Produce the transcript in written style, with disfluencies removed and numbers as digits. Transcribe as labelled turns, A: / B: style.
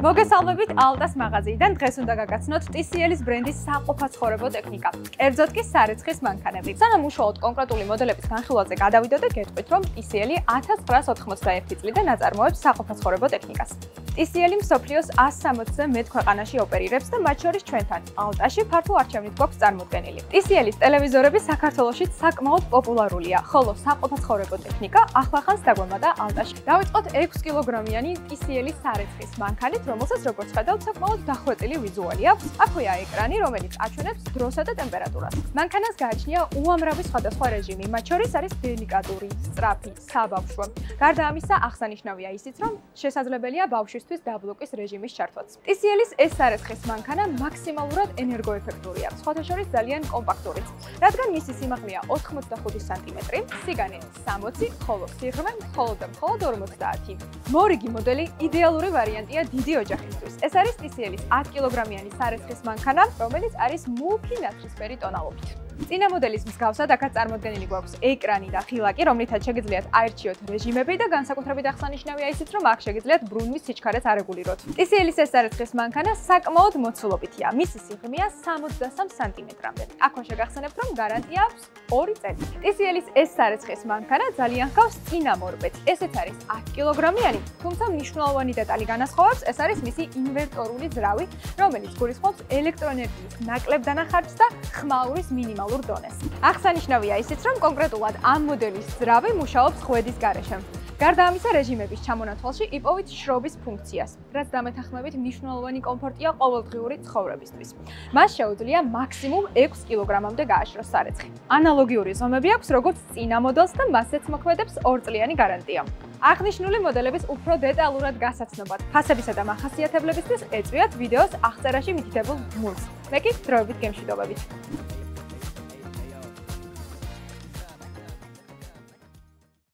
A: მოგესალმებით ალტას მაღაზიიდან. დღეს უნდა გაგაცნოთ TCL-ის ბრენდის საყოფაცხოვრებო ტექნიკა. კერძოდ კი სარეცხის მანქანები. სანამ უშუალოდ კონკრეტული მოდელების განხილვაზე გადავიდოდე, გეტყვით, რომ TCL 1991 წლიდან აწარმოებს საყოფაცხოვრებო ტექნიკას. TCL მსოფლიოს 160-ზე მეტ ქვეყანაში ოპერირებს და მათ შორის ჩვენთან ალტაში ფართო არჩევნით გვაქვს წარმოდგენილი. TCL-ის ტელევიზორები საქართველოში საკმაოდ პოპულარულია, ხოლო საყოფაცხოვრებო ტექნიკა ახლახანს დაგვემატა ალტაში. დავიწყოთ 6 კილოგრამიანი TCL-ის სარეცხის მანქანით, რომელსაც როგორც ხედავთ, საკმაოდ დახვეწილი ვიზუალი აქვს. აქვეა ეკრანი, რომელიც აჩვენებს დროსა და ტემპერატურას. მანქანას გააჩნია უამრავი სხვადასხვა რეჟიმი, მათ შორის არის დელიკატური, სწრაფი, საბავშვო. გარდა ამისა, აღსანიშნავია ისიც, რომ შესაძლებელია ბავშვისთვის დაბლოკის რეჟიმის ჩართვაც. TCL-ის ეს სარეცხის მანქანა მაქსიმალურად ენერგოეფექტურია, სხვათა შორის ძალიან კომპაქტურიც, რადგან მისი სიმაღლეა 85 სანტიმეტრი, სიგანე 60, ხოლო სიღრმე მხოლოდ 50. მორიგი მოდელი იდეალური ვარიანტია დიდი ოჯახისთვის. ეს არის TCL-ის 10 კილოგრამიანი სარეცხის მანქანა, რომელიც არის მუქი ნაცრისფერი ტონალობით. წინა მოდელის მსგავსად აქაც წარმოდგენილი გვაქვს ეკრანი და ხილაკი, რომლითაც შეგიძლიათ აირჩიოთ რეჟიმები და განსაკუთრებით აღსანიშნავია ისიც, რომ აქ შეგიძლიათ ბრუნვის სიჩქარეც არეგულიროთ. TCL-ის ეს სარეცხის მანქანა საკმაოდ მოცულობითია. მისი სიღრმეა 63 სანტიმეტრამდე. აქვე შეგახსენებთ, რომ გარანტია აქვს 2 წელი. TCL-ის ეს სარეცხის მანქანა ძალიან ჰგავს წინა მორბედს. ესეც არის 10 კილოგრამიანი, თუმცა მნიშვნელოვანი დეტალი განასხვავებს, ეს არის მისი ინვერტორული ძრავი, რომელიც გულისხმობს ელექტროენერგიის ნაკლებ დანახარჯს და ხმაურის მინიმალურ დონეს. აღსანიშნავია ისიც, რომ კონკრეტულად ამ მოდელის ძრავი მუშაობს ხვედის გარეშე. გარდა ამისა, რეჟიმების ჩამონათვალში იპოვით შრობის ფუნქციას, რაც დამეთანხმებით მნიშვნელოვანი კომფორტია ყოველდღიური ცხოვრებისთვის. მას შეუძლია მაქსიმუმ 6 კილოგრამამდე გააშროს სარეცხი. ანალოგიური ზომები აქვს როგორც წინა მოდელს და მასეც მოქმედებს 2 წლიანი გარანტია. აღნიშნული მოდელების უფრო დეტალურად გასაცნობად ფასებისა და მახასიათებლებისთვის ეწვიათ ვიდეოს აღწერაში მითითებულ გმურს. მე კი დროებით გემშვიდობებით.